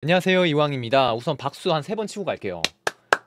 안녕하세요, 이왕입니다. 우선 박수 한 3번 치고 갈게요.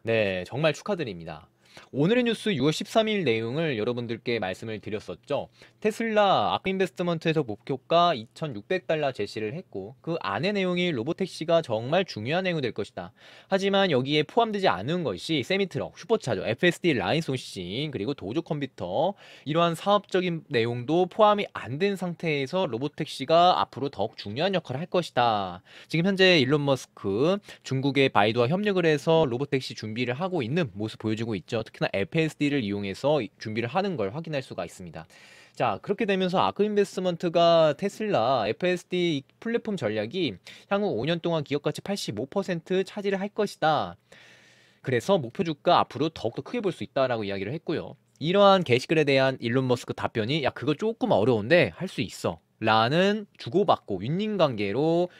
네, 정말 축하드립니다. 오늘의 뉴스 6월 13일 내용을 여러분들께 말씀을 드렸었죠. 테슬라 아크인베스트먼트에서 목표가 2,600달러 제시를 했고, 그 안의 내용이 로보택시가 정말 중요한 내용이 될 것이다. 하지만 여기에 포함되지 않은 것이 세미트럭, 슈퍼차저, FSD 라인 소싱, 그리고 도조 컴퓨터, 이러한 사업적인 내용도 포함이 안 된 상태에서 로보택시가 앞으로 더욱 중요한 역할을 할 것이다. 지금 현재 일론 머스크 중국의 바이두와 협력을 해서 로보택시 준비를 하고 있는 모습 보여주고 있죠. 특히나 FSD를 이용해서 준비를 하는 걸 확인할 수가 있습니다. 자, 그렇게 되면서 아크 인베스트먼트가 테슬라 FSD 플랫폼 전략이 향후 5년 동안 기업 가치 85% 차지를 할 것이다. 그래서 목표 주가 앞으로 더욱더 크게 볼 수 있다라고 이야기를 했고요. 이러한 게시글에 대한 일론 머스크 답변이 야, 그거 조금 어려운데 할 수 있어 라는 주고받고 윈윈 관계로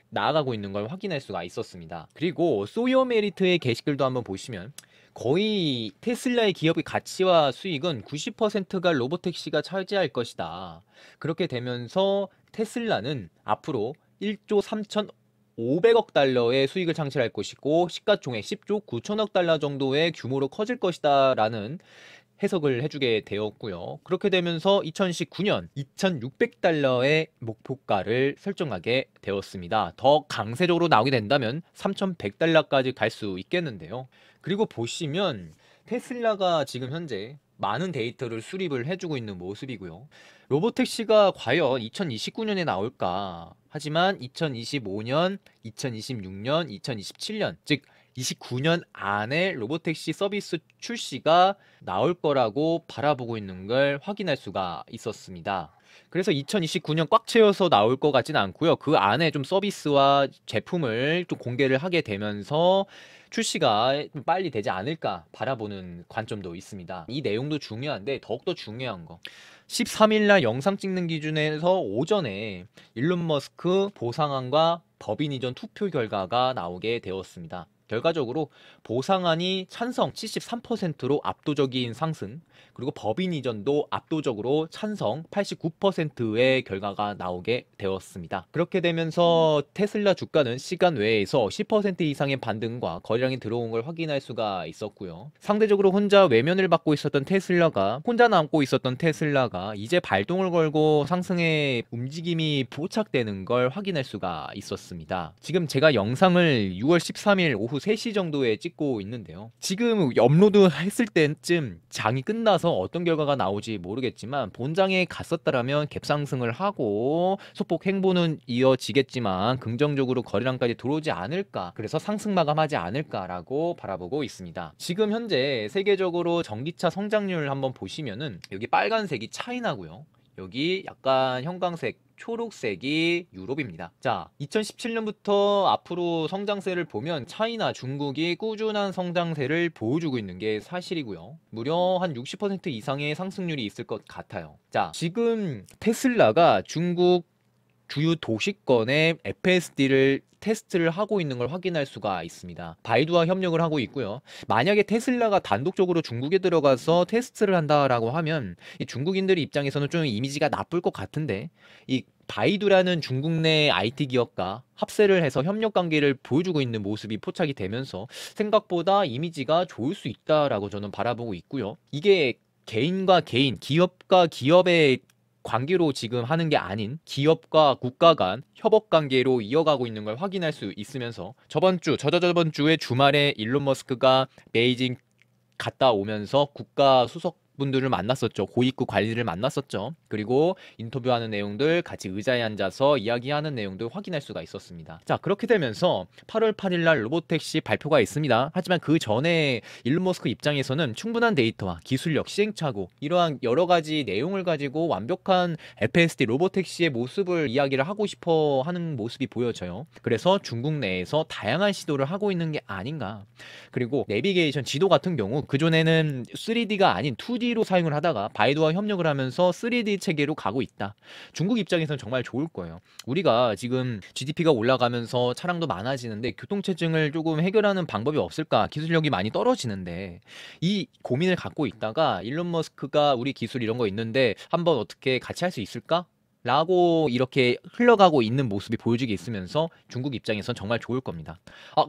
나아가고 있는 걸 확인할 수가 있었습니다. 그리고 소이어 메리트의 게시글도 한번 보시면 거의 테슬라의 기업의 가치와 수익은 90%가 로보택시가 차지할 것이다. 그렇게 되면서 테슬라는 앞으로 1조 3,500억 달러의 수익을 창출할 것이고 시가총액 10조 9천억 달러 정도의 규모로 커질 것이다 라는 해석을 해주게 되었고요. 그렇게 되면서 2019년 2,600달러의 목표가를 설정하게 되었습니다. 더 강세적으로 나오게 된다면 3,100달러까지 갈 수 있겠는데요. 그리고 보시면 테슬라가 지금 현재 많은 데이터를 수립을 해주고 있는 모습이고요. 로보택시가 과연 2029년에 나올까? 하지만 2025년, 2026년, 2027년, 즉 29년 안에 로보택시 서비스 출시가 나올 거라고 바라보고 있는 걸 확인할 수가 있었습니다. 그래서 2029년 꽉 채워서 나올 것 같지는 않고요. 그 안에 좀 서비스와 제품을 좀 공개를 하게 되면서 출시가 좀 빨리 되지 않을까 바라보는 관점도 있습니다. 이 내용도 중요한데 더욱더 중요한 거. 13일 날 영상 찍는 기준에서 오전에 일론 머스크 보상안과 법인 이전 투표 결과가 나오게 되었습니다. 결과적으로 보상안이 찬성 73%로 압도적인 상승, 그리고 법인 이전도 압도적으로 찬성 89%의 결과가 나오게 되었습니다. 그렇게 되면서 테슬라 주가는 시간 외에서 10% 이상의 반등과 거래량이 들어온 걸 확인할 수가 있었고요. 상대적으로 혼자 외면을 받고 있었던 테슬라가 혼자 남고 있었던 테슬라가 이제 발동을 걸고 상승의 움직임이 포착되는 걸 확인할 수가 있었습니다. 지금 제가 영상을 6월 13일 오후 3시 정도에 찍고 있는데요. 지금 업로드 했을 때쯤 장이 끝나서 어떤 결과가 나오지 모르겠지만 본장에 갔었다라면 갭상승을 하고 소폭 행보는 이어지겠지만 긍정적으로 거래량까지 들어오지 않을까, 그래서 상승 마감하지 않을까라고 바라보고 있습니다. 지금 현재 세계적으로 전기차 성장률 한번 보시면은 여기 빨간색이 차이나고요. 여기 약간 형광색 초록색이 유럽입니다. 자, 2017년부터 앞으로 성장세를 보면 차이나 중국이 꾸준한 성장세를 보여주고 있는 게 사실이고요. 무려 한 60% 이상의 상승률이 있을 것 같아요. 자, 지금 테슬라가 중국 주요 도시권의 FSD를 테스트를 하고 있는 걸 확인할 수가 있습니다. 바이두와 협력을 하고 있고요. 만약에 테슬라가 단독적으로 중국에 들어가서 테스트를 한다라고 하면 이 중국인들 입장에서는 좀 이미지가 나쁠 것 같은데, 이 바이두라는 중국 내 IT 기업과 합세를 해서 협력 관계를 보여주고 있는 모습이 포착이 되면서 생각보다 이미지가 좋을 수 있다라고 저는 바라보고 있고요. 이게 개인과 개인, 기업과 기업의 관계로 지금 하는 게 아닌 기업과 국가 간 협업 관계로 이어가고 있는 걸 확인할 수 있으면서 저번 주, 저저저번 주에 주말에 일론 머스크가 베이징 갔다 오면서 국가 수석 분들을 만났었죠. 고위급 관리를 만났었죠. 그리고 인터뷰하는 내용들, 같이 의자에 앉아서 이야기하는 내용들 확인할 수가 있었습니다. 자, 그렇게 되면서 8월 8일 날 로보택시 발표가 있습니다. 하지만 그 전에 일론 머스크 입장에서는 충분한 데이터와 기술력, 시행착오, 이러한 여러 가지 내용을 가지고 완벽한 FSD 로보택시의 모습을 이야기를 하고 싶어 하는 모습이 보여져요. 그래서 중국 내에서 다양한 시도를 하고 있는 게 아닌가. 그리고 내비게이션 지도 같은 경우 그전에는 3D가 아닌 2D로 사용을 하다가 바이두와 협력을 하면서 3D 체계로 가고 있다. 중국 입장에서는 정말 좋을 거예요. 우리가 지금 GDP가 올라가면서 차량도 많아지는데 교통체증을 조금 해결하는 방법이 없을까? 기술력이 많이 떨어지는데 이 고민을 갖고 있다가 일론 머스크가 우리 기술 이런 거 있는데 한번 어떻게 같이 할 수 있을까? 라고 이렇게 흘러가고 있는 모습이 보여지게 있으면서 중국 입장에선 정말 좋을 겁니다.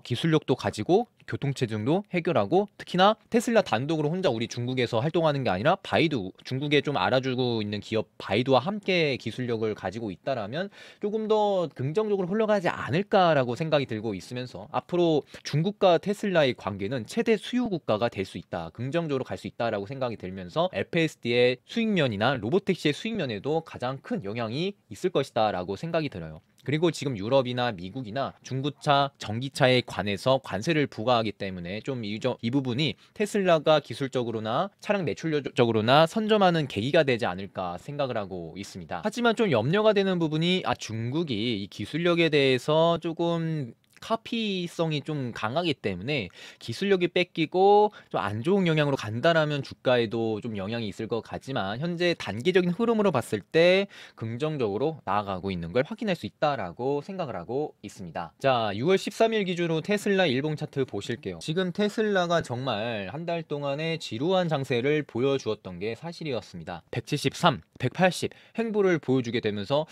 기술력도 가지고 교통체증도 해결하고 특히나 테슬라 단독으로 혼자 우리 중국에서 활동하는 게 아니라 바이두, 중국에 좀 알아주고 있는 기업 바이두와 함께 기술력을 가지고 있다라면 조금 더 긍정적으로 흘러가지 않을까라고 생각이 들고 있으면서 앞으로 중국과 테슬라의 관계는 최대 수요 국가가 될 수 있다, 긍정적으로 갈 수 있다라고 생각이 들면서 FSD의 수익면이나 로보택시의 수익면에도 가장 큰 영향이 있을 것이다 라고 생각이 들어요. 그리고 지금 유럽이나 미국이나 중고차, 전기차에 관해서 관세를 부과하기 때문에 좀 이 부분이 테슬라가 기술적으로나 차량 매출적으로나 선점하는 계기가 되지 않을까 생각을 하고 있습니다. 하지만 좀 염려가 되는 부분이 중국이 이 기술력에 대해서 조금 카피성이 좀 강하기 때문에 기술력이 뺏기고 좀 안 좋은 영향으로 간다라면 주가에도 좀 영향이 있을 것 같지만 현재 단기적인 흐름으로 봤을 때 긍정적으로 나아가고 있는 걸 확인할 수 있다라고 생각을 하고 있습니다. 자, 6월 13일 기준으로 테슬라 일봉 차트 보실게요. 지금 테슬라가 정말 한 달 동안의 지루한 장세를 보여주었던 게 사실이었습니다. 173, 180 행보를 보여주게 되면서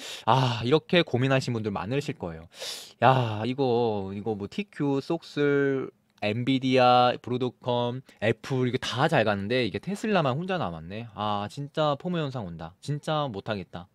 이렇게 고민하신 분들 많으실 거예요. 야, 이거 뭐 TQ, 속슬, 엔비디아, 브로드컴, 애플 이게 다 잘 가는데 이게 테슬라만 혼자 남았네. 진짜 포모 현상 온다. 진짜 못하겠다.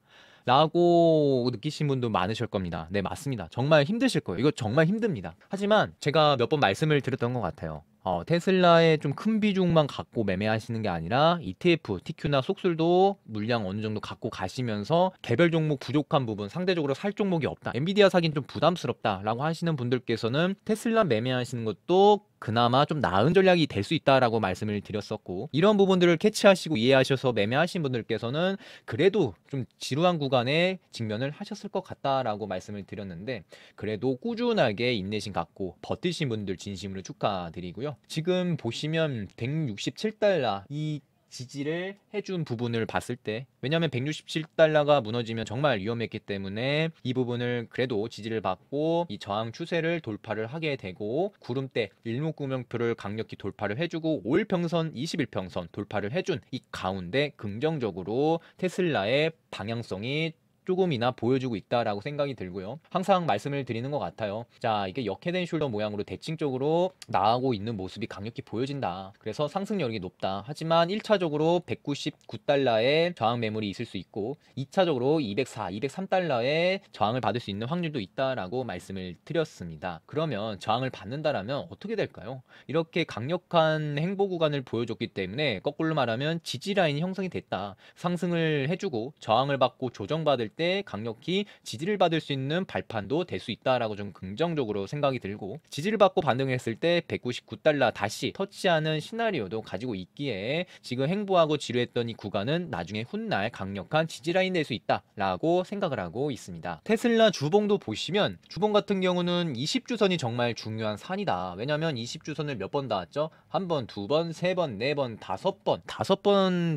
라고 느끼신 분도 많으실 겁니다. 네, 맞습니다. 정말 힘드실 거예요. 이거 정말 힘듭니다. 하지만 제가 몇 번 말씀을 드렸던 것 같아요. 테슬라의 좀 큰 비중만 갖고 매매하시는 게 아니라 ETF, TQ나 속술도 물량 어느 정도 갖고 가시면서 개별 종목 부족한 부분, 상대적으로 살 종목이 없다, 엔비디아 사긴 좀 부담스럽다 라고 하시는 분들께서는 테슬라 매매하시는 것도 그나마 좀 나은 전략이 될 수 있다라고 말씀을 드렸었고, 이런 부분들을 캐치하시고 이해하셔서 매매하신 분들께서는 그래도 좀 지루한 구간에 직면을 하셨을 것 같다라고 말씀을 드렸는데, 그래도 꾸준하게 인내심 갖고 버티신 분들 진심으로 축하드리고요. 지금 보시면 167달러 이 지지를 해준 부분을 봤을 때, 왜냐하면 167달러가 무너지면 정말 위험했기 때문에 이 부분을 그래도 지지를 받고 이 저항 추세를 돌파를 하게 되고 구름대 일목구명표를 강력히 돌파를 해주고 5일평선 21평선 돌파를 해준 이 가운데 긍정적으로 테슬라의 방향성이 조금이나 보여주고 있다라고 생각이 들고요. 항상 말씀을 드리는 것 같아요. 자, 이게 역헤드 숄더 모양으로 대칭 쪽으로 나가고 있는 모습이 강력히 보여진다. 그래서 상승 여력이 높다. 하지만 1차적으로 199달러의 저항 매물이 있을 수 있고 2차적으로 204, 203달러의 저항을 받을 수 있는 확률도 있다라고 말씀을 드렸습니다. 그러면 저항을 받는다라면 어떻게 될까요? 이렇게 강력한 행보 구간을 보여줬기 때문에 거꾸로 말하면 지지 라인이 형성이 됐다. 상승을 해주고 저항을 받고 조정받을 때 강력히 지지를 받을 수 있는 발판도 될 수 있다라고 좀 긍정적으로 생각이 들고, 지지를 받고 반등했을 때 199달러 다시 터치하는 시나리오도 가지고 있기에 지금 행보하고 지루했던 이 구간은 나중에 훗날 강력한 지지 라인 될 수 있다라고 생각을 하고 있습니다. 테슬라 주봉도 보시면 주봉 같은 경우는 20주선이 정말 중요한 산이다. 왜냐면 20주선을 몇 번 닿았죠? 한 번, 두 번, 세 번, 네 번, 다섯 번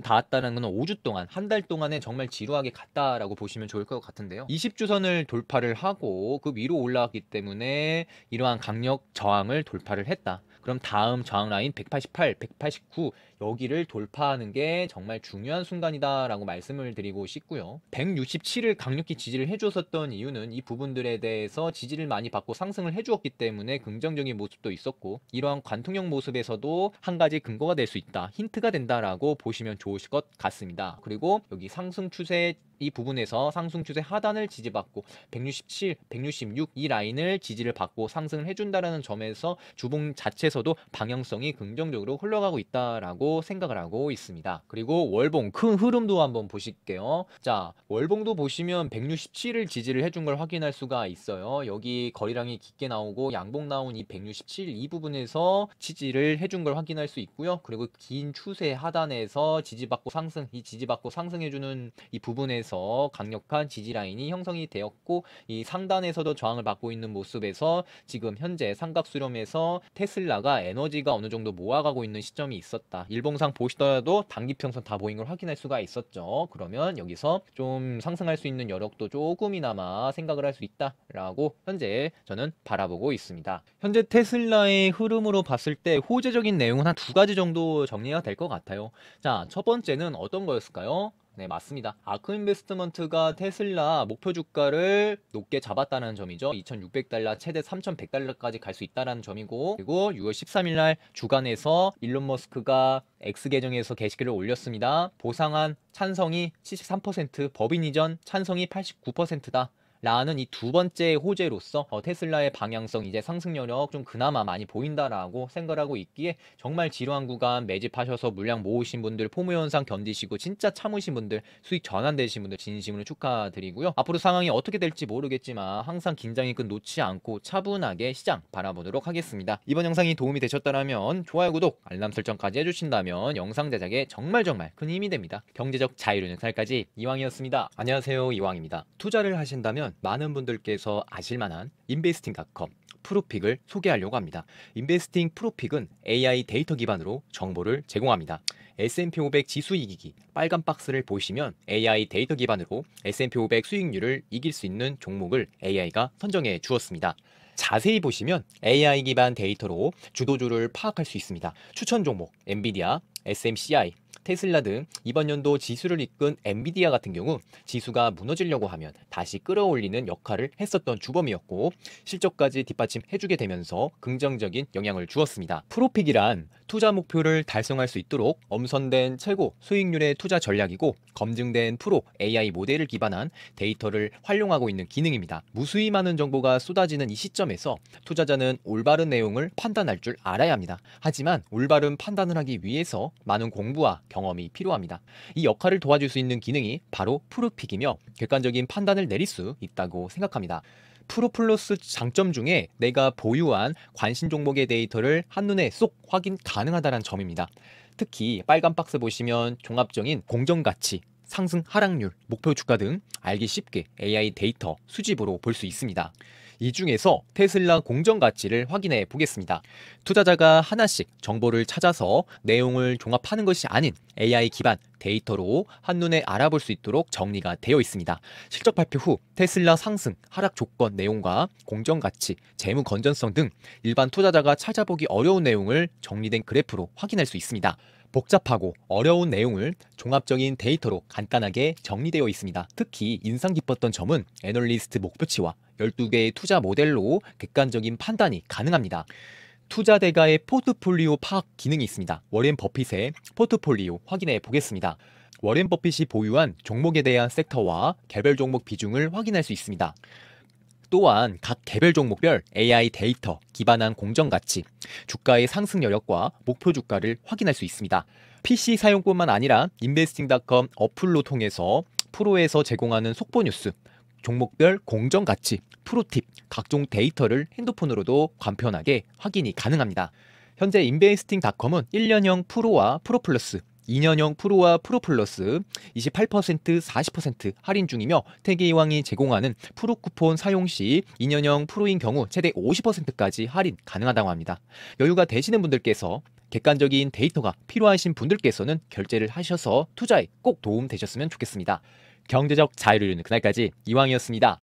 닿았다는 건 5주 동안, 한 달 동안에 정말 지루하게 갔다라고 보시면 좋을 것 같은데요. 20주선을 돌파를 하고 그 위로 올라왔기 때문에 이러한 강력 저항을 돌파를 했다. 그럼 다음 저항 라인 188, 189 여기를 돌파하는 게 정말 중요한 순간이다 라고 말씀을 드리고 싶고요. 167을 강력히 지지를 해줬었던 이유는 이 부분들에 대해서 지지를 많이 받고 상승을 해주었기 때문에 긍정적인 모습도 있었고, 이러한 관통형 모습에서도 한 가지 근거가 될 수 있다, 힌트가 된다라고 보시면 좋으실 것 같습니다. 그리고 여기 상승 추세 이 부분에서 상승 추세 하단을 지지받고 167, 166 이 라인을 지지를 받고 상승을 해준다라는 점에서 주봉 자체에서도 방향성이 긍정적으로 흘러가고 있다라고 생각을 하고 있습니다. 그리고 월봉 큰 흐름도 한번 보실게요. 자, 월봉도 보시면 167을 지지를 해준 걸 확인할 수가 있어요. 여기 거리량이 깊게 나오고 양봉 나온 이 167 이 부분에서 지지를 해준 걸 확인할 수 있고요. 그리고 긴 추세 하단에서 지지받고 상승, 이 지지받고 상승해주는 이 부분에서 강력한 지지 라인이 형성이 되었고, 이 상단에서도 저항을 받고 있는 모습에서 지금 현재 삼각 수렴에서 테슬라가 에너지가 어느 정도 모아가고 있는 시점이 있었다. 일봉상 보시더라도 단기평선 다 보인 걸 확인할 수가 있었죠. 그러면 여기서 좀 상승할 수 있는 여력도 조금이나마 생각을 할 수 있다라고 현재 저는 바라보고 있습니다. 현재 테슬라의 흐름으로 봤을 때 호재적인 내용은 한 두 가지 정도 정리가 될 것 같아요. 자, 첫 번째는 어떤 거였을까요? 네, 맞습니다. 아크인베스트먼트가 테슬라 목표 주가를 높게 잡았다는 점이죠. 2,600달러, 최대 3,100달러까지 갈 수 있다는 점이고, 그리고 6월 13일 날 주간에서 일론 머스크가 X 계정에서 게시글을 올렸습니다. 보상안 찬성이 73%, 법인 이전 찬성이 89%다. 라는 이 두 번째 호재로서 테슬라의 방향성, 이제 상승 여력 좀 그나마 많이 보인다라고 생각하고 있기에 정말 지루한 구간 매집하셔서 물량 모으신 분들, 포모 현상 견디시고 진짜 참으신 분들, 수익 전환되신 분들 진심으로 축하드리고요. 앞으로 상황이 어떻게 될지 모르겠지만 항상 긴장의 끈 놓지 않고 차분하게 시장 바라보도록 하겠습니다. 이번 영상이 도움이 되셨다면 좋아요, 구독, 알람 설정까지 해주신다면 영상 제작에 정말 큰 힘이 됩니다. 경제적 자유로운 살까지 이왕이었습니다. 안녕하세요, 이왕입니다. 투자를 하신다면 많은 분들께서 아실만한 인베스팅닷컴 프로픽을 소개하려고 합니다. 인베스팅 프로픽은 AI 데이터 기반으로 정보를 제공합니다. S&P 500 지수 이기기 빨간 박스를 보시면 AI 데이터 기반으로 S&P 500 수익률을 이길 수 있는 종목을 AI가 선정해 주었습니다. 자세히 보시면 AI 기반 데이터로 주도주를 파악할 수 있습니다. 추천 종목 엔비디아, SMCI, 테슬라 등 이번 연도 지수를 이끈 엔비디아 같은 경우 지수가 무너지려고 하면 다시 끌어올리는 역할을 했었던 주범이었고 실적까지 뒷받침해주게 되면서 긍정적인 영향을 주었습니다. 프로픽이란 투자 목표를 달성할 수 있도록 엄선된 최고 수익률의 투자 전략이고 검증된 프로 AI 모델을 기반한 데이터를 활용하고 있는 기능입니다. 무수히 많은 정보가 쏟아지는 이 시점에서 투자자는 올바른 내용을 판단할 줄 알아야 합니다. 하지만 올바른 판단을 하기 위해서 많은 공부와 경험이 필요합니다. 이 역할을 도와줄 수 있는 기능이 바로 프로픽이며 객관적인 판단을 내릴 수 있다고 생각합니다. 프로플러스 장점 중에 내가 보유한 관심 종목의 데이터를 한눈에 쏙 확인 가능하다는 점입니다. 특히 빨간 박스 보시면 종합적인 공정가치, 상승 하락률, 목표 주가 등 알기 쉽게 AI 데이터 수집으로 볼 수 있습니다. 이 중에서 테슬라 공정 가치를 확인해 보겠습니다. 투자자가 하나씩 정보를 찾아서 내용을 종합하는 것이 아닌 AI 기반 데이터로 한눈에 알아볼 수 있도록 정리가 되어 있습니다. 실적 발표 후 테슬라 상승, 하락 조건 내용과 공정 가치, 재무 건전성 등 일반 투자자가 찾아보기 어려운 내용을 정리된 그래프로 확인할 수 있습니다. 복잡하고 어려운 내용을 종합적인 데이터로 간단하게 정리되어 있습니다. 특히 인상 깊었던 점은 애널리스트 목표치와 12개의 투자 모델로 객관적인 판단이 가능합니다. 투자 대가의 포트폴리오 파악 기능이 있습니다. 워렌 버핏의 포트폴리오 확인해 보겠습니다. 워렌 버핏이 보유한 종목에 대한 섹터와 개별 종목 비중을 확인할 수 있습니다. 또한 각 개별 종목별 AI 데이터 기반한 공정가치, 주가의 상승 여력과 목표 주가를 확인할 수 있습니다. PC 사용뿐만 아니라 인베스팅닷컴 어플로 통해서 프로에서 제공하는 속보 뉴스, 종목별 공정가치, 프로팁, 각종 데이터를 핸드폰으로도 간편하게 확인이 가능합니다. 현재 인베스팅닷컴은 1년형 프로와 프로 플러스, 2년형 프로와 프로 플러스 28%, 40% 할인 중이며 태계이왕이 제공하는 프로 쿠폰 사용 시 2년형 프로인 경우 최대 50%까지 할인 가능하다고 합니다. 여유가 되시는 분들께서 객관적인 데이터가 필요하신 분들께서는 결제를 하셔서 투자에 꼭 도움 되셨으면 좋겠습니다. 경제적 자유를 이루는 그날까지 이왕이었습니다.